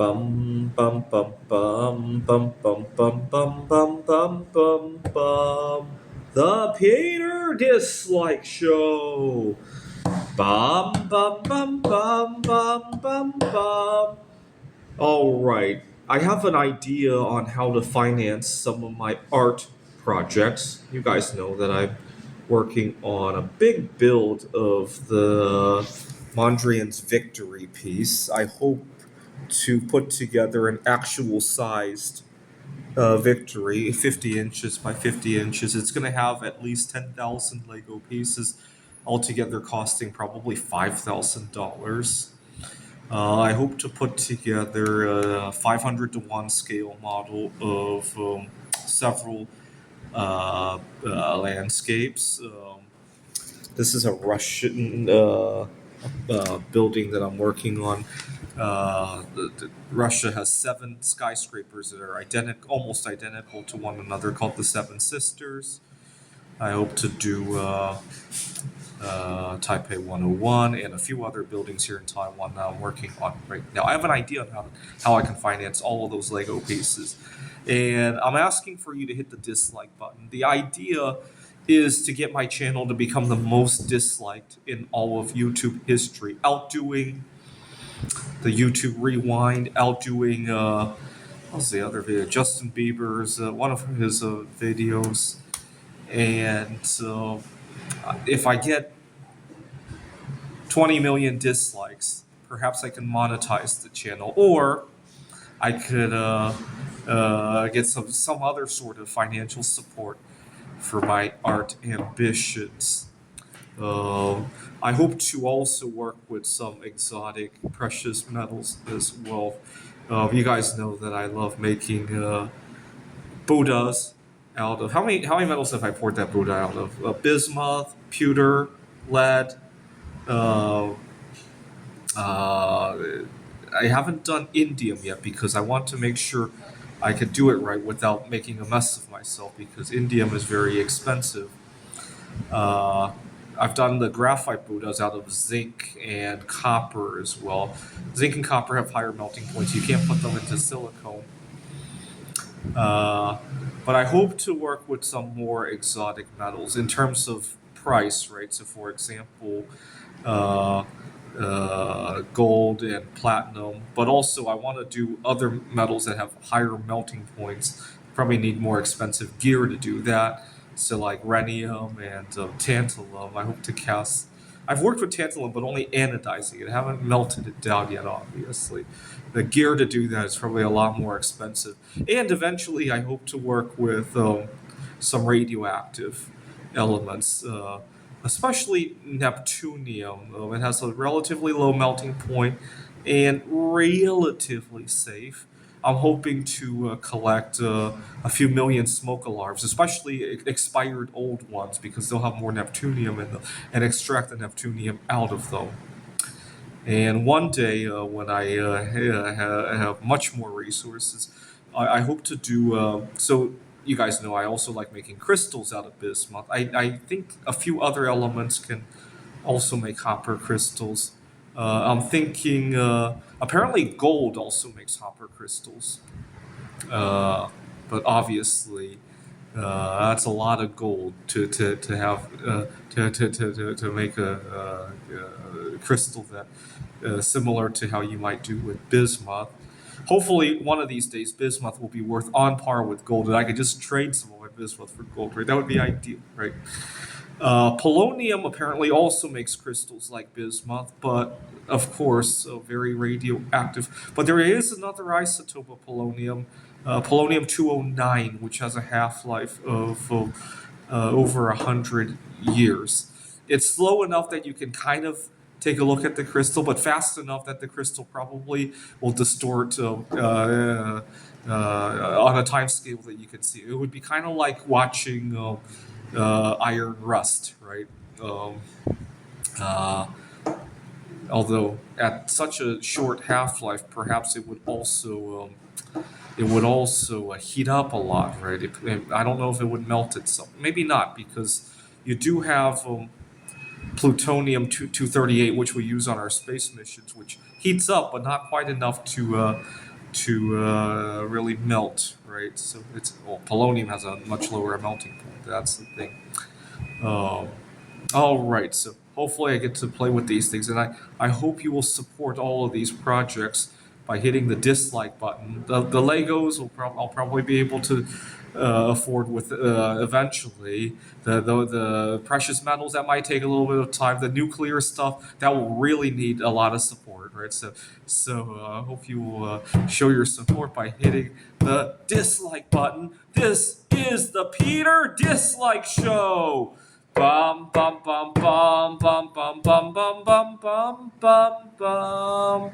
Bum bum bum bum bum bum bum bum bum bum bum bum. The Peter Dislike Show. Bum bum bum bum bum bum bum. All right. I have an idea on how to finance some of my art projects. You guys know that I'm working on a big build of the Mondrian's Victory piece. I hope to put together an actual sized Victory, 50 inches by 50 inches. It's going to have at least 10,000 Lego pieces, altogether costing probably $5,000. I hope to put together a 500 to 1 scale model of several landscapes. This is a Russian building that I'm working on. Russia has 7 skyscrapers that are almost identical to one another, called the Seven Sisters. I hope to do Taipei 101 and a few other buildings here in Taiwan that I'm working on right now. I have an idea on how I can finance all of those Lego pieces. And I'm asking for you to hit the dislike button. The idea is to get my channel to become the most disliked in all of YouTube history, outdoing the YouTube Rewind, outdoing what's the other video? Justin Bieber's one of his videos. And if I get 20 million dislikes, perhaps I can monetize the channel, or I could get some other sort of financial support for my art ambitions. I hope to also work with some exotic precious metals as well. You guys know that I love making Buddhas out of how many metals have I poured that Buddha out of? Bismuth, pewter, lead. Uh, I haven't done indium yet because I want to make sure I could do it right without making a mess of myself, because indium is very expensive. Uh, I've done the graphite Buddhas out of zinc and copper as well. Zinc and copper have higher melting points. You can't put them into silicone. But I hope to work with some more exotic metals in terms of price, right? So, for example, uh, gold and platinum, but also I want to do other metals that have higher melting points. Probably need more expensive gear to do that. So, like rhenium and tantalum, I hope to cast. I've worked with tantalum, but only anodizing it. I haven't melted it down yet, obviously. The gear to do that is probably a lot more expensive. And eventually, I hope to work with some radioactive elements, especially neptunium. It has a relatively low melting point and relatively safe. I'm hoping to collect a few million smoke alarms, especially expired old ones, because they'll have more neptunium in them, and extract the neptunium out of them. And one day, when I have much more resources, I hope to do so. You guys know I also like making crystals out of bismuth. I think a few other elements can also make hopper crystals. I'm thinking apparently gold also makes hopper crystals, uh, but obviously that's a lot of gold to have to make a crystal that similar to how you might do with bismuth. Hopefully, one of these days, bismuth will be worth on par with gold, and I could just trade some of my bismuth for gold. Right, that would be ideal, right? Polonium apparently also makes crystals like bismuth, but of course, very radioactive. But there is another isotope of polonium, polonium 209, which has a half life of over 100 years. It's slow enough that you can kind of take a look at the crystal, but fast enough that the crystal probably will distort on a time scale that you can see. It would be kind of like watching iron rust, right? Um, uh, Although at such a short half life, perhaps it would also heat up a lot, right? I don't know if it would melt itself. Maybe not, because you do have plutonium 238, which we use on our space missions, which heats up, but not quite enough really melt, right? So polonium has a much lower melting point. That's the thing. Um, all right, so hopefully I get to play with these things, and I hope you will support all of these projects by hitting the dislike button. The Legos I'll probably be able to afford with eventually. The precious metals, that might take a little bit of time. The nuclear stuff, that will really need a lot of support, right? So I hope you will show your support by hitting the dislike button. This is the Peter Dislike Show. Bum bum bum bum bum bum bum bum bum bum bum bum.